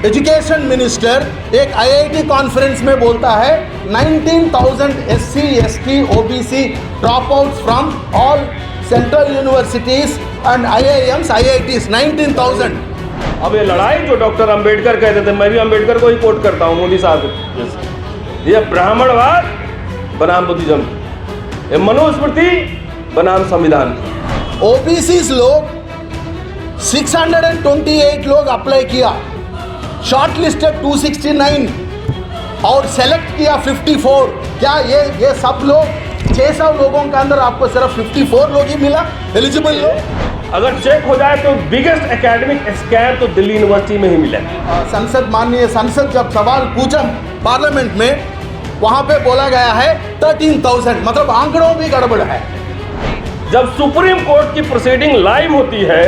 Education minister एक IIT conference में बोलता है 19,000 SC, ST, OBC dropouts from all central universities and IIMs, IITs, 19,000। अब ये लड़ाई जो डॉक्टर अंबेडकर कहते थे, मैं भी अंबेडकर को ही कोट करता हूँ मोदी साहब जैसे, ये ब्राह्मणवाद बनाम बुद्धिज्म, ये मनुस्मृति बनाम संविधान। OBCs लोग 628 लोग अप्लाई किया, शॉर्ट लिस्टेड 269 और सेलेक्ट किया 54। क्या ये सब लोग 600 लोगों के अंदर आपको सिर्फ 54 लोग ही मिला एलिजिबल लोग? अगर चेक हो जाए तो बिगेस्ट एकेडमिक स्कैम तो दिल्ली यूनिवर्सिटी में ही मिला। माननीय संसद जब सवाल पूछा पार्लियामेंट में, वहां पे बोला गया है 13,000, मतलब आंकड़ों भी गड़बड़ है। जब सुप्रीम कोर्ट की प्रोसीडिंग लाइव होती है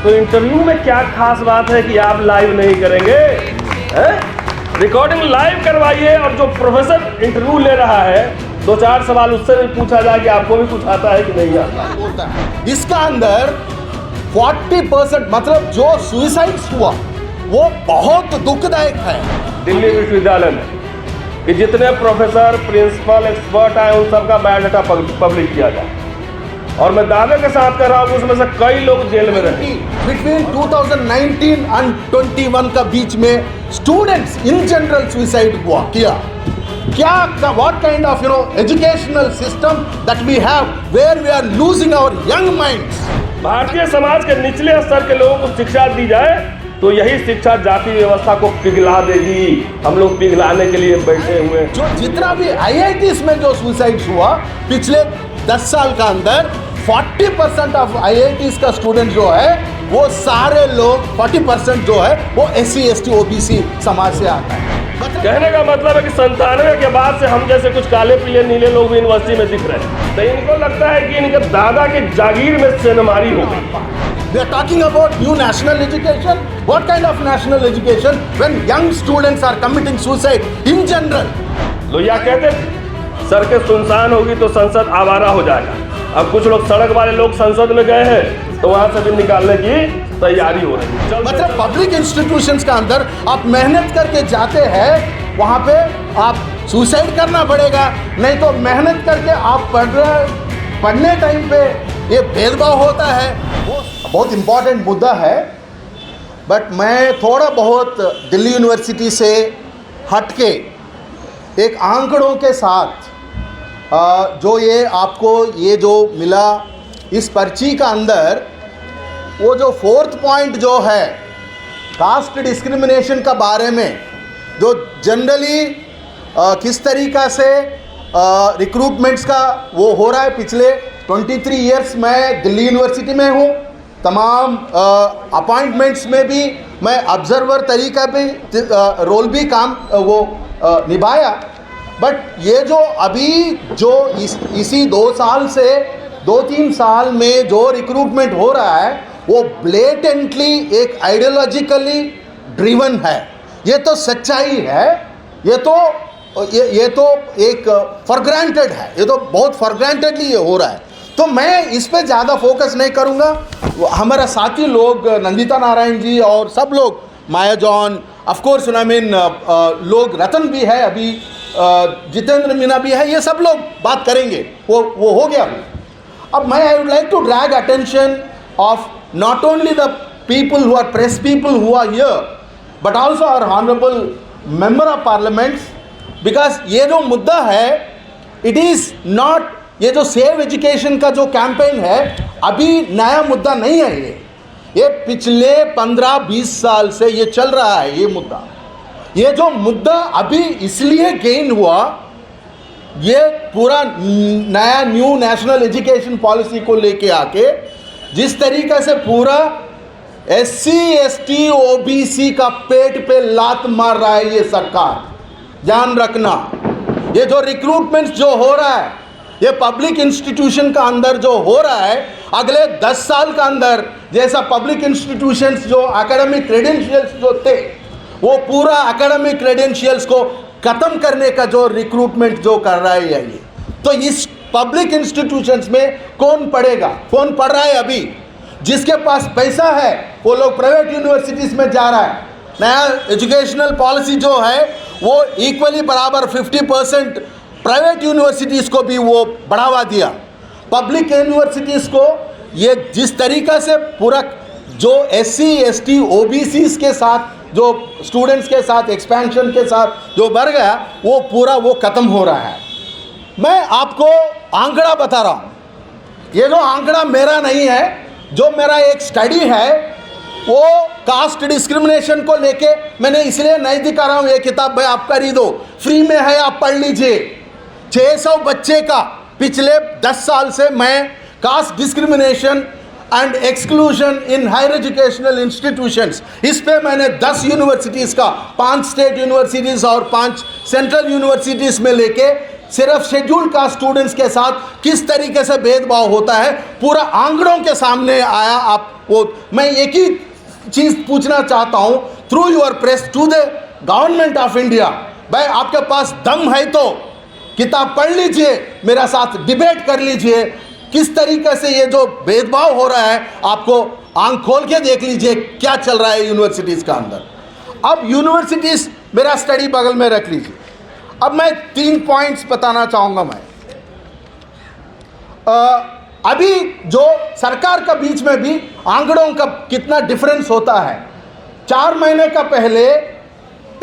तो इंटरव्यू में क्या खास बात है कि आप लाइव नहीं करेंगे? रिकॉर्डिंग लाइव करवाइए और जो प्रोफेसर इंटरव्यू ले रहा है 2-4 सवाल उससे भी पूछा जाए कि आपको भी कुछ आता है कि नहीं आता। इसका अंदर 40% मतलब जो सुसाइड्स हुआ वो बहुत दुखदायक है। दिल्ली विश्वविद्यालय में कि जितने प्रोफेसर, प्रिंसिपल, एक्सपर्ट आए उन सबका बायोडाटा पब्लिक किया जाए, और मैं दावे के साथ कर रहा हूँ उसमें से कई लोग जेल में रहे। बिटवीन 2019 एंड 21 का बीच में स्टूडेंट्स इन जनरल सुसाइड हुआ किया। क्या what kind of educational system that we have where we are losing our young minds. भारतीय समाज के निचले स्तर के लोगों को शिक्षा दी जाए तो यही शिक्षा जाति व्यवस्था को पिघला देगी। हम लोग पिघलाने के लिए बैठे हुए। जो जितना भी IITs में जो सुसाइड्स हुआ पिछले 10 साल का अंदर, 40% ऑफ IITs का स्टूडेंट जो है वो सारे लोग 40% जो है वो SC, ST, OBC समाज से आता है। कहने का मतलब है कि 97 के बाद से हम जैसे कुछ काले पीले नीले लोग भी यूनिवर्सिटी में दिख रहे हैं, तो इनको लगता है कि इनके दादा की जागीर में सेनमारी हो गई। We are talking about new national education. What kind of national education when young students are committing suicide in general? Lohia कहते थे सड़कें सुनसान होगी तो संसद आवारा हो जाएगा। अब कुछ लोग सड़क वाले लोग संसद में गए हैं तो वहां से भी निकालने की तैयारी हो रही है। मतलब पब्लिक इंस्टीट्यूशंस का अंदर आप मेहनत करके जाते हैं, वहां पे आप सुसाइड करना पड़ेगा, नहीं तो मेहनत करके आप पढ़ने टाइम पे ये भेदभाव होता है। वो बहुत इम्पोर्टेंट मुद्दा है, बट मैं थोड़ा बहुत दिल्ली यूनिवर्सिटी से हटके एक आंकड़ों के साथ जो ये आपको ये जो मिला इस पर्ची का अंदर, वो जो 4th पॉइंट जो है कास्ट डिस्क्रिमिनेशन का बारे में, जो जनरली किस तरीक़ा से रिक्रूटमेंट्स का वो हो रहा है। पिछले 23 इयर्स मैं दिल्ली यूनिवर्सिटी में हूँ, तमाम अपॉइंटमेंट्स में भी मैं ऑब्जर्वर तरीका पे रोल भी काम वो निभाया। बट ये जो अभी जो इसी 2 साल से 2-3 साल में जो रिक्रूटमेंट हो रहा है वो ब्लेटेंटली एक आइडियोलॉजिकली ड्रिवन है। ये तो सच्चाई है, ये तो एक फॉर ग्रांटेड है, ये तो बहुत फॉर ग्रांटेडली ये हो रहा है। तो मैं इस पे ज़्यादा फोकस नहीं करूँगा। हमारा साथी लोग नंदिता नारायण जी और सब लोग, माया जॉन, ऑफ कोर्स लोग, रतन भी है, अभी जितेंद्र मीना भी है, ये सब लोग बात करेंगे, वो हो गया। अब मैं I would like to drag attention of not only the people who are press people who are here but also our honourable member of parliaments, because ये जो मुद्दा है इट इज़ नॉट, ये जो सेव एजुकेशन का जो campaign है अभी नया मुद्दा नहीं है। ये पिछले 15-20 साल से ये चल रहा है ये मुद्दा। ये जो मुद्दा अभी इसलिए गेन हुआ, ये पूरा नया न्यू नेशनल एजुकेशन पॉलिसी को लेके आके जिस तरीके से पूरा SC, ST, OBC का पेट पे लात मार रहा है ये सरकार, ध्यान रखना। ये जो रिक्रूटमेंट जो हो रहा है ये पब्लिक इंस्टीट्यूशन का अंदर जो हो रहा है, अगले 10 साल का अंदर जैसा पब्लिक इंस्टीट्यूशंस जो एकेडमिक क्रेडेंशियल्स जो थे वो पूरा एकेडमिक क्रेडेंशियल्स को ख़त्म करने का जो रिक्रूटमेंट जो कर रहा है ये। तो इस पब्लिक इंस्टीट्यूशंस में कौन पढ़ेगा, कौन पढ़ रहा है? अभी जिसके पास पैसा है वो लोग प्राइवेट यूनिवर्सिटीज़ में जा रहा है, नया एजुकेशनल पॉलिसी जो है वो इक्वली बराबर 50% प्राइवेट यूनिवर्सिटीज़ को भी वो बढ़ावा दिया। पब्लिक यूनिवर्सिटीज़ को ये जिस तरीक़ा से पूरा जो SC ST OBCs के साथ जो स्टूडेंट्स के साथ एक्सपेंशन के साथ जो बढ़ गया वो पूरा वो ख़त्म हो रहा है। मैं आपको आंकड़ा बता रहा हूँ, ये जो आंकड़ा मेरा नहीं है, जो मेरा एक स्टडी है वो कास्ट डिस्क्रिमिनेशन को लेके मैंने इसलिए नहीं दिखा रहा हूँ। ये किताब भाई आप खरीदो, फ्री में है, आप पढ़ लीजिए। 600 बच्चे का पिछले 10 साल से मैं caste discrimination and exclusion in higher educational institutions, इस पे मैंने 10 यूनिवर्सिटीज़ का, 5 स्टेट यूनिवर्सिटीज़ और 5 सेंट्रल यूनिवर्सिटीज़ में लेके सिर्फ शेड्यूल्ड कास्ट स्टूडेंट्स के साथ किस तरीके से भेदभाव होता है पूरा आंकड़ों के सामने आया। आपको मैं एक ही चीज़ पूछना चाहता हूँ through your press to the government of India, भाई आपके पास दम है तो किताब पढ़ लीजिए, मेरा साथ डिबेट कर लीजिए, किस तरीके से ये जो भेदभाव हो रहा है आपको आंख खोल के देख लीजिए क्या चल रहा है यूनिवर्सिटीज़ का अंदर। अब यूनिवर्सिटीज़, मेरा स्टडी बगल में रख लीजिए। अब मैं 3 पॉइंट्स बताना चाहूँगा। मैं अभी जो सरकार का बीच में भी आंकड़ों का कितना डिफरेंस होता है। 4 महीने का पहले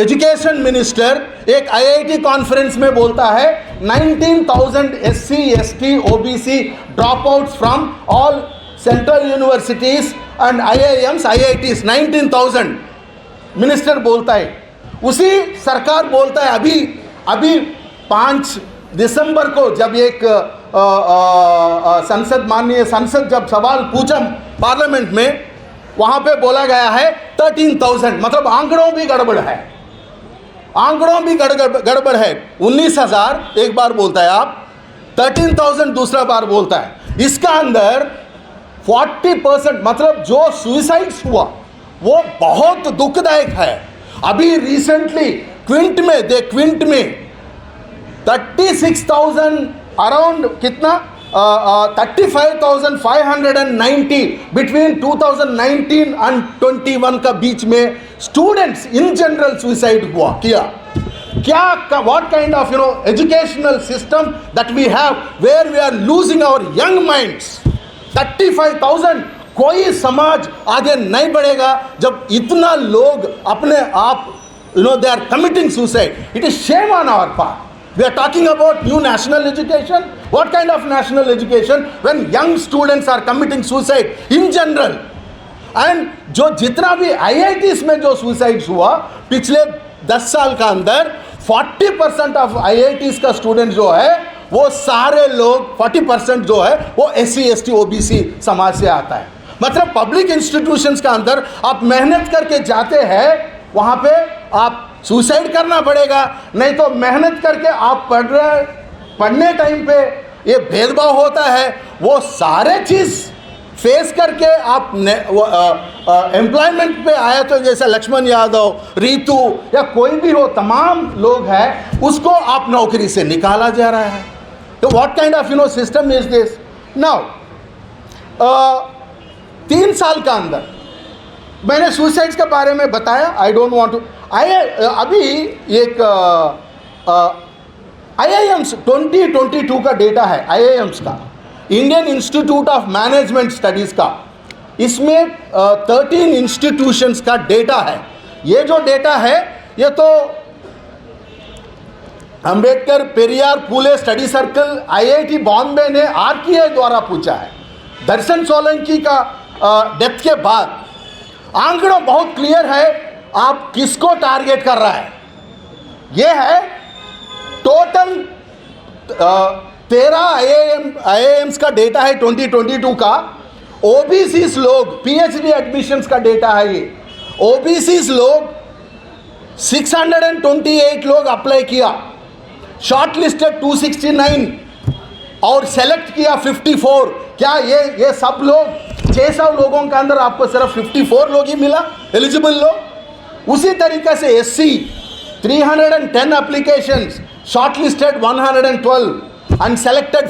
एजुकेशन मिनिस्टर एक IIT कॉन्फ्रेंस में बोलता है 19,000 SC ST OBC drop outs from all central universities and IIMs IITs 19,000 minister बोलता है। उसी सरकार बोलता है अभी 5 दिसंबर को जब एक माननीय संसद जब सवाल पूछा पार्लियामेंट में, वहाँ पे बोला गया है 13,000, मतलब आंकड़ों भी गड़बड़ है, आंकड़ों भी गड़बड़ है। 19,000 एक बार बोलता है आप, 13,000 दूसरा बार बोलता है। इसका अंदर 40% मतलब जो सुसाइड्स हुआ वो बहुत दुखदायक है। अभी रिसेंटली क्विंट में 36,000 अराउंड कितना 35,590 बिटवीन 2019 एंड 21 का बीच में स्टूडेंट्स इन जनरल सुसाइड किया। क्या what kind of educational system that we have where we are losing our young minds. 35,000, कोई समाज आगे नहीं बढ़ेगा जब इतना लोग अपने आप they are committing suicide. It is shame on our part. We are talking about new national education. What kind of national education when young students are committing suicide in general? And जो जितना भी IITs में जो suicides हुआ पिछले 10 साल का अंदर 40% ऑफ IITs का स्टूडेंट जो है वो सारे लोग 40% जो है वो SC ST OBC समाज से आता है। मतलब पब्लिक इंस्टीट्यूशंस का अंदर आप मेहनत करके जाते हैं, वहाँ पे आप सुसाइड करना पड़ेगा, नहीं तो मेहनत करके आप पढ़ने टाइम पे ये भेदभाव होता है। वो सारे चीज़ फेस करके आप एम्प्लॉयमेंट पे आया तो जैसे लक्ष्मण यादव, रीतू या कोई भी हो, तमाम लोग हैं, उसको आप नौकरी से निकाला जा रहा है। तो what kind of system is this now. 3 साल का अंदर मैंने सुसाइड्स के बारे में बताया। आई डोंट वांट टू अभी एक IIMs 2022 का डेटा है, IIMs का, Indian institute of management studies का। इसमें 13 इंस्टीट्यूशंस का डेटा है। ये जो डेटा है ये तो अंबेडकर पेरियार फूले स्टडी सर्कल IIT बॉम्बे ने RKI द्वारा पूछा है। दर्शन सोलंकी का डेप्थ के बाद आंकड़ों बहुत क्लियर है आप किसको टारगेट कर रहा है। ये है टोटल 13 IIMs का डेटा है 2022 का। OBCs लोग PhD एडमिशन्स का डेटा है ये। OBCs लोग 628 लोग अप्लाई किया, शॉर्ट लिस्टेड 269 और सेलेक्ट किया 54। क्या ये सब लोग 600 लोगों के अंदर आपको सिर्फ 54 लोग ही मिला एलिजिबल लोग? उसी तरीके से SC 310 applications, short listed 112 and selected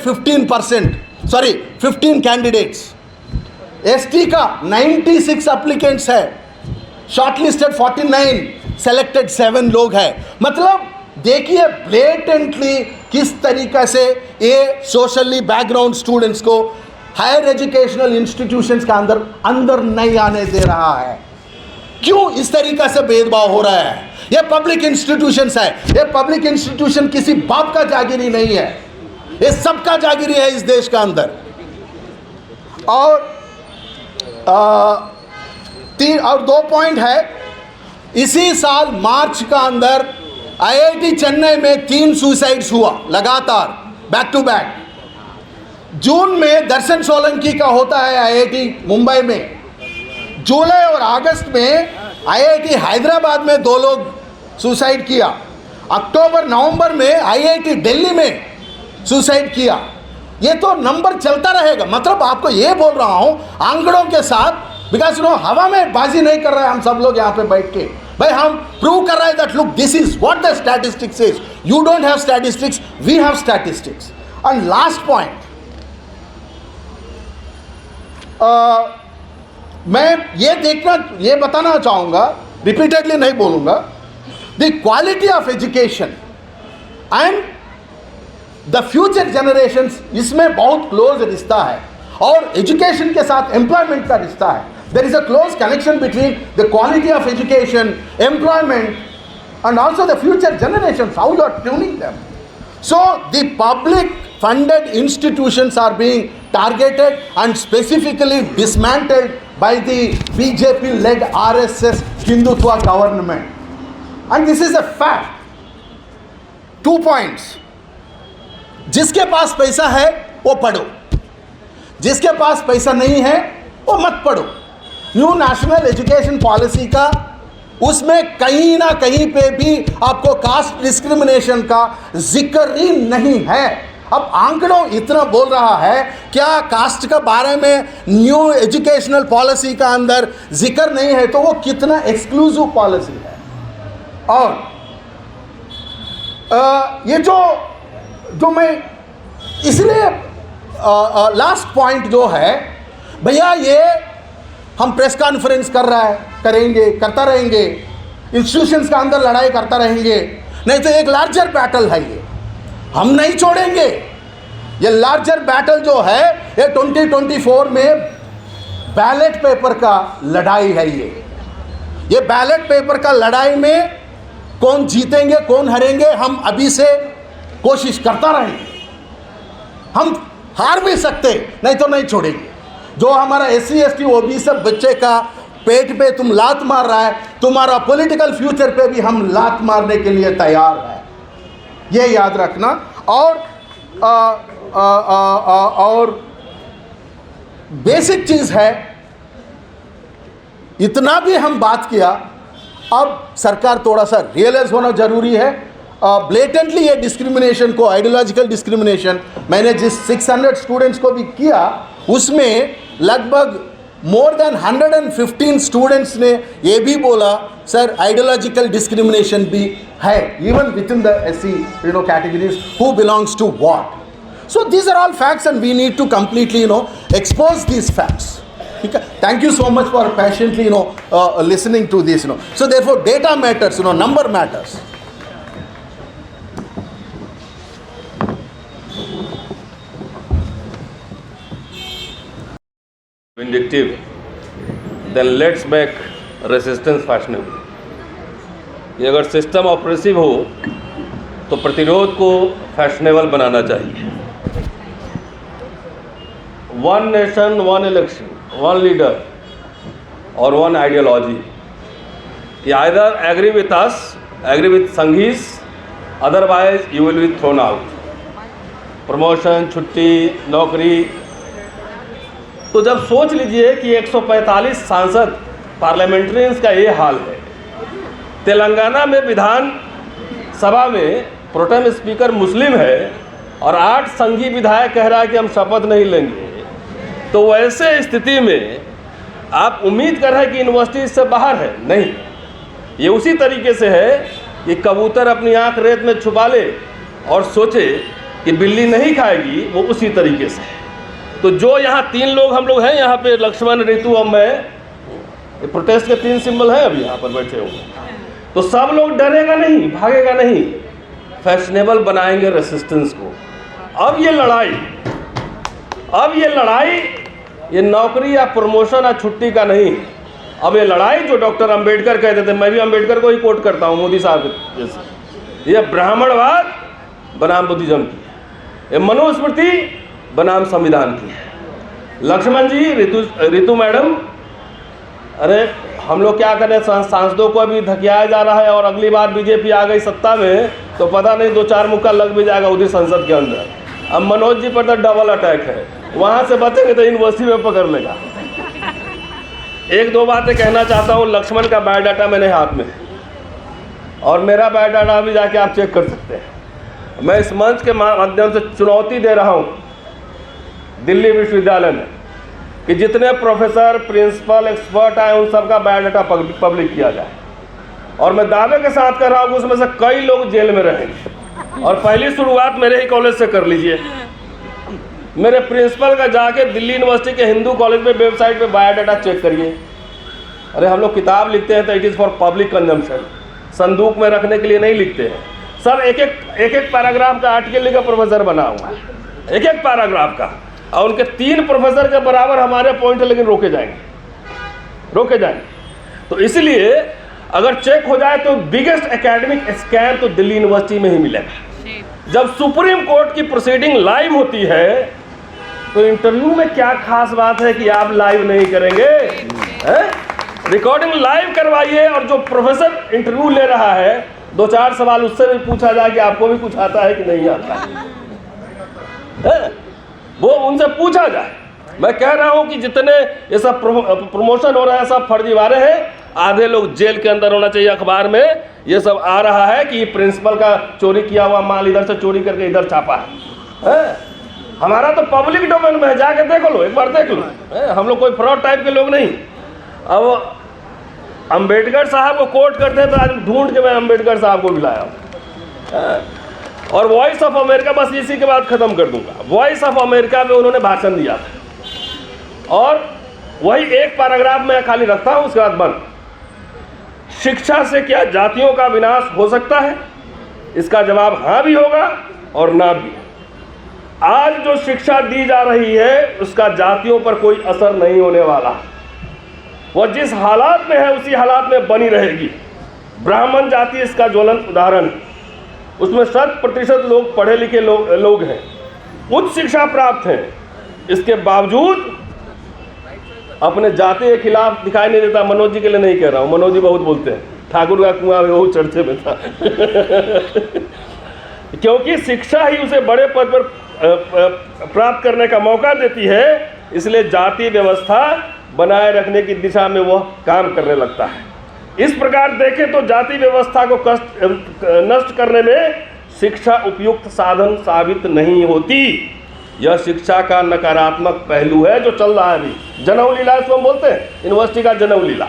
15 candidates. ST का 96 एप्लीकेंट्स है, शॉर्टलिस्टेड 49, सेलेक्टेड 7 लोग हैं। मतलब देखिए ब्लेटेंटली किस तरीका से ये सोशली बैकग्राउंड स्टूडेंट्स को हायर एजुकेशनल इंस्टीट्यूशंस का अंदर नहीं आने दे रहा है। क्यों इस तरीका से भेदभाव हो रहा है? ये पब्लिक इंस्टीट्यूशंस है, ये पब्लिक इंस्टीट्यूशन किसी बाप का जागीरी नहीं है, ये सबका जागीरी है इस देश का अंदर। और 2 पॉइंट है। इसी साल मार्च का अंदर IIT चेन्नई में 3 सुसाइड्स हुआ लगातार, बैक टू बैक। जून में दर्शन सोलंकी का होता है IIT मुंबई में। जुलाई और अगस्त में IIT हैदराबाद में 2 लोग सुसाइड किया। अक्टूबर नवंबर में IIT दिल्ली में सुसाइड किया। ये तो नंबर चलता रहेगा। मतलब आपको ये बोल रहा हूँ आंकड़ों के साथ, बिकॉज हवा में बाजी नहीं कर रहे हैं हम सब लोग यहाँ पे बैठ के। भाई हम प्रूव कर रहे हैं that look this is what the statistics is. You don't have statistics, we have statistics. And last point, मैं ये बताना चाहूँगा, रिपीटेडली नहीं बोलूँगा, the quality of education and the future generations, इसमें बहुत क्लोज रिश्ता है। और एजुकेशन के साथ एम्प्लॉयमेंट का रिश्ता है। There is a close connection between the quality of education, employment and also the future generations, how you are tuning them. So the public funded institutions are being targeted and specifically dismantled by the BJP led RSS Hindutva government, and this is a fact. 2 points. जिसके पास पैसा है वो पढ़ो, जिसके पास पैसा नहीं है वो मत पढ़ो। न्यू नेशनल एजुकेशन पॉलिसी का उसमें कहीं ना कहीं पे भी आपको कास्ट डिस्क्रिमिनेशन का जिक्र ही नहीं है। अब आंकड़ों इतना बोल रहा है, क्या कास्ट के बारे में न्यू एजुकेशनल पॉलिसी का अंदर जिक्र नहीं है तो वो कितना एक्सक्लूसिव पॉलिसी है। और ये जो मैं इसलिए लास्ट पॉइंट जो है, भैया ये हम प्रेस कॉन्फ्रेंस करता रहेंगे, इंस्टीट्यूशंस का अंदर लड़ाई करता रहेंगे, नहीं तो एक लार्जर बैटल है ये, हम नहीं छोड़ेंगे। ये लार्जर बैटल जो है ये 2024 में बैलेट पेपर का लड़ाई है। ये बैलेट पेपर का लड़ाई में कौन जीतेंगे कौन हारेंगे हम अभी से कोशिश करता रहेंगे। हम हार भी सकते, नहीं तो नहीं छोड़ेंगे। जो हमारा SC ST OBC सब बच्चे का पेट पे तुम लात मार रहा है, तुम्हारा पॉलिटिकल फ्यूचर पे भी हम लात मारने के लिए तैयार है, ये याद रखना। और बेसिक चीज़ है, इतना भी हम बात किया, अब सरकार थोड़ा सा रियलाइज होना जरूरी है। ब्लेटेंटली ये डिस्क्रिमिनेशन को, आइडियोलॉजिकल डिस्क्रिमिनेशन मैंने जिस 600 स्टूडेंट्स को भी किया उसमें लगभग मोर देन 115 स्टूडेंट्स ने ये भी बोला सर आइडियोलॉजिकल डिस्क्रिमिनेशन भी है, even with in the SC categories who belongs to what. So these are all facts and we need to completely expose these facts. Thank you so much for patiently listening to this. So therefore data matters, number matters. Vindictive, then let's make resistance fashionable. ये अगर system oppressive हो तो प्रतिरोध को fashionable बनाना चाहिए। One nation, one election, one leader और one ideology. You either agree with us, agree with संघीस, otherwise you will be thrown out. Promotion, छुट्टी, नौकरी। तो जब सोच लीजिए कि 145 सांसद पार्लियामेंट्रियंस का ये हाल है, तेलंगाना में विधान सभा में प्रोटेम स्पीकर मुस्लिम है और 8 संघी विधायक कह रहा है कि हम शपथ नहीं लेंगे, तो वैसे स्थिति में आप उम्मीद कर रहे हैं कि यूनिवर्सिटी इससे बाहर है? नहीं, ये उसी तरीके से है कि कबूतर अपनी आंख रेत में छुपा ले और सोचे कि बिल्ली नहीं खाएगी, वो उसी तरीके से है। तो जो यहाँ 3 लोग हम लोग हैं यहाँ पे, लक्ष्मण, ऋतु और मैं, ये प्रोटेस्ट के 3 सिंबल हैं अभी यहाँ पर बैठे हुए। तो सब लोग डरेगा नहीं, भागेगा नहीं, फैशनेबल बनाएंगे रेसिस्टेंस को। अब ये लड़ाई ये नौकरी या प्रमोशन या छुट्टी का नहीं। अब ये लड़ाई जो डॉक्टर अंबेडकर कहते थे, मैं भी अंबेडकर को ही कोट करता हूँ मोदी साहब जैसे, ये ब्राह्मणवाद बनाम बुद्धिज्म की, ये मनुस्मृति बनाम संविधान की है। लक्ष्मण जी, रितु मैडम, अरे हम लोग क्या करें, सांसदों को अभी धकियाया जा रहा है और अगली बार बीजेपी आ गई सत्ता में तो पता नहीं 2-4 मुक्का लग भी जाएगा उधर संसद के अंदर। अब मनोज जी पर तो डबल अटैक है, वहाँ से बचेंगे तो यूनिवर्सिटी में पकड़ लेगा। 1-2 बातें कहना चाहता हूँ। लक्ष्मण का बायोडाटा मैंने हाथ में और मेरा बायोडाटा भी जाके आप चेक कर सकते हैं। मैं इस मंच के माध्यम से चुनौती दे रहा हूँ दिल्ली विश्वविद्यालय में कि जितने प्रोफेसर, प्रिंसिपल, एक्सपर्ट आए उन सबका बायोडाटा पब्लिक किया जाए। और मैं दावे के साथ कर रहा हूँ कि उसमें से कई लोग जेल में रहेंगे। और पहली शुरुआत मेरे ही कॉलेज से कर लीजिए। मेरे प्रिंसिपल का जाके दिल्ली यूनिवर्सिटी के हिंदू कॉलेज में वेबसाइट पे बायोडाटा चेक करिए। अरे हम लोग किताब लिखते हैं तो it is for public consumption, संदूक में रखने के लिए नहीं लिखते हैं। सब एक एक पैराग्राफ का आर्टिकल लिखा प्रोफेसर बना हुआ है, एक पैराग्राफ का, और उनके 3 प्रोफेसर के बराबर हमारे पॉइंट लेकिन रोके जाएंगे। तो इसलिए अगर चेक हो जाए तो बिगेस्ट एकेडमिक स्कैम तो दिल्ली यूनिवर्सिटी में ही मिलेगा। जब सुप्रीम कोर्ट की प्रोसीडिंग लाइव होती है तो इंटरव्यू में क्या खास बात है कि आप लाइव नहीं करेंगे? रिकॉर्डिंग लाइव करवाइए और जो प्रोफेसर इंटरव्यू ले रहा है 2-4 सवाल उससे भी पूछा जाए कि आपको भी कुछ आता है कि नहीं आता है, वो उनसे पूछा जाए। मैं कह रहा हूं कि जितने ये सब प्रमोशन हो रहा है सब फर्जीवाड़े हैं। आधे लोग जेल के अंदर होना चाहिए। अखबार में ये सब आ रहा है कि प्रिंसिपल का चोरी किया हुआ माल इधर से चोरी करके इधर छापा है। हमारा तो पब्लिक डोमेन में है, जाके देख लो, एक बार देख लो। हम लोग कोई फ्रॉड टाइप के लोग नहीं। अब अंबेडकर साहब को कोट करते हैं तो आज ढूंढ के मैं अंबेडकर साहब को बुलाया हूँ। और वॉइस ऑफ अमेरिका, बस इसी के बाद खत्म कर दूंगा। वॉइस ऑफ अमेरिका में उन्होंने भाषण दिया था और वही एक पैराग्राफ में खाली रखता हूँ, उसके बाद बंद। शिक्षा से क्या जातियों का विनाश हो सकता है? इसका जवाब हाँ भी होगा और ना भी। आज जो शिक्षा दी जा रही है उसका जातियों पर कोई असर नहीं होने वाला। वह जिस हालात में है उसी हालात में बनी रहेगी। ब्राह्मण जाति इसका ज्वलंत उदाहरण है। उसमें 100% लोग पढ़े लिखे लोग हैं, उच्च शिक्षा प्राप्त हैं, इसके बावजूद अपने जाति के खिलाफ दिखाई नहीं देता। मनोज जी के लिए नहीं कह रहा हूँ, मनोज जी बहुत बोलते हैं, ठाकुर का कुआं में बहुत चर्चे में था क्योंकि शिक्षा ही उसे बड़े पद पर प्राप्त करने का मौका देती है, इसलिए जाति व्यवस्था बनाए रखने की दिशा में वह काम करने लगता है। इस प्रकार देखें तो जाति व्यवस्था को नष्ट करने में शिक्षा उपयुक्त साधन साबित नहीं होती। यह शिक्षा का नकारात्मक पहलू है जो चल रहा है अभी। जनेऊ लीला इसको हम बोलते हैं, यूनिवर्सिटी का जनेऊ लीला।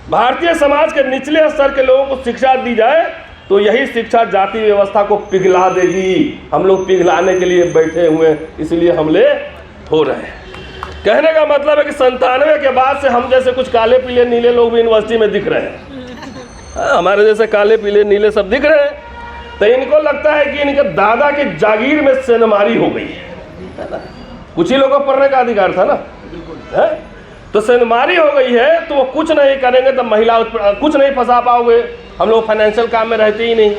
भारतीय समाज के निचले स्तर के लोगों को शिक्षा दी जाए तो यही शिक्षा जाति व्यवस्था को पिघला देगी। हम लोग पिघलाने के लिए बैठे हुए हैं, इसलिए हमले हो रहे हैं। कहने का मतलब है कि 97 के बाद से हम जैसे कुछ काले पीले नीले लोग भी यूनिवर्सिटी में दिख रहे हैं। हमारे जैसे काले पीले नीले सब दिख रहे हैं। तो इनको लगता है कि इनके दादा की जागीर में सेंधमारी हो गई है। कुछ ही लोगों को पढ़ने का अधिकार था ना, है? तो सेंधमारी हो गई है तो वो कुछ नहीं करेंगे तो महिला कुछ नहीं फंसा पाओगे। हम लोग फाइनेंशियल काम में रहते ही नहीं,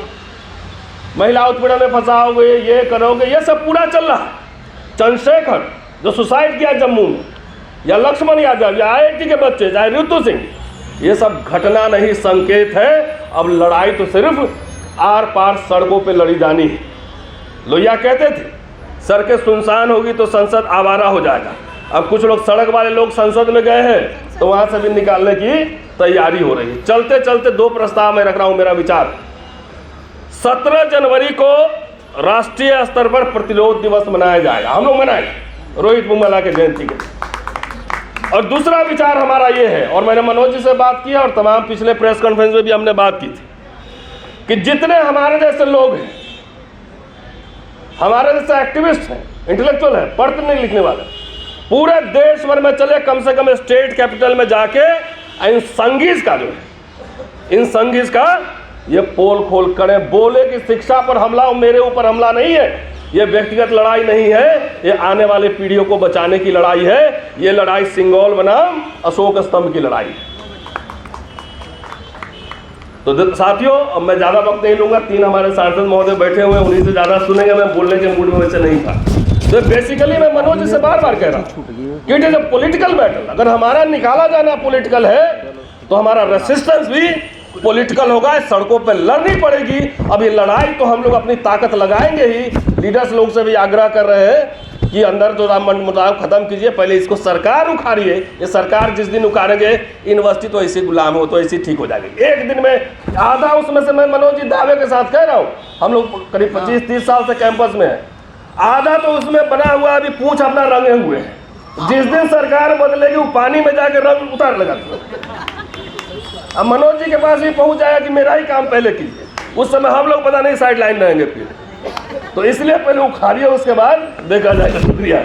महिला उत्पीड़न में फंसाओगे, ये करोगे, ये सब पूरा चल रहा है। चंद्रशेखर जो सुसाइड किया जम्मू में, या लक्ष्मण यादव, या IIT के बच्चे, चाहे रितु सिंह, ये सब घटना नहीं संकेत है। अब लड़ाई तो सिर्फ आर पार सड़कों पे लड़ी जानी है। लोहिया कहते थे सड़कें सुनसान होगी तो संसद आवारा हो जाएगा। अब कुछ लोग सड़क वाले लोग संसद में गए हैं तो वहां से भी निकालने की तैयारी हो रही है। चलते चलते 2 प्रस्ताव में रख रहा हूं मेरा विचार। 17 जनवरी को राष्ट्रीय स्तर पर प्रतिरोध दिवस मनाया जाएगा, हम लोग मनाएंगे रोहित मुमला के जयंती के। और दूसरा विचार हमारा ये है, और मैंने मनोज जी से बात की और तमाम पिछले प्रेस कॉन्फ्रेंस में भी हमने बात की थी, कि जितने हमारे जैसे लोग हैं, हमारे जैसे एक्टिविस्ट हैं, इंटेलेक्चुअल हैं, पढ़ते नहीं लिखने वाले, पूरे देश भर में चले, कम से कम स्टेट कैपिटल में जाके इन संगीज का जो है, इन संगीज का ये पोल खोल करें, बोले कि शिक्षा पर हमला और मेरे ऊपर हमला नहीं है, ये व्यक्तिगत लड़ाई नहीं है, ये आने वाले पीढ़ियों को बचाने की लड़ाई है, ये लड़ाई सिंगोल बनाम अशोक स्तंभ की लड़ाई है। तो साथियों, अब मैं ज़्यादा वक्त नहीं लूँगा, 3 हमारे सांसद महोदय बैठे हुए हैं, उन्हीं से ज़्यादा सुनेंगे, मैं बोलने के मूड में वैसे नहीं था। तो बेसिकली मैं मनोज जी से बार बार कह रहा हूँ कि it is a political battle. अगर हमारा निकाला जाना पॉलिटिकल है तो हमारा रेसिस्टेंस भी पॉलिटिकल होगा, सड़कों पर लड़नी पड़ेगी। अब ये लड़ाई तो हम लोग अपनी ताकत लगाएंगे ही। लीडर्स लोग से भी आग्रह कर रहे हैं कि अंदर जो राम मुताबिक खत्म कीजिए, पहले इसको सरकार उखाड़िए। ये सरकार जिस दिन उखाड़ेंगे यूनिवर्सिटी तो ऐसी गुलाम हो, तो ऐसी ठीक हो जाएगी एक दिन में। आधा उसमें से मैं मनोज जी दावे के साथ कह रहा हूँ, हम लोग करीब 25-30 साल से कैंपस में है, आधा तो उसमें बना हुआ अभी पूछ अपना रंगे हुए है। जिस दिन सरकार बदलेगी वो पानी में जाके रंग उतार लगा। अब मनोज जी के पास भी पहुंच जाएगा कि मेरा ही काम पहले कीजिए, उस समय हम लोग पता नहीं साइड लाइन रहेंगे फिर। तो इसलिए पहले उखाड़िए, उसके बाद देखा जाएगा। शुक्रिया।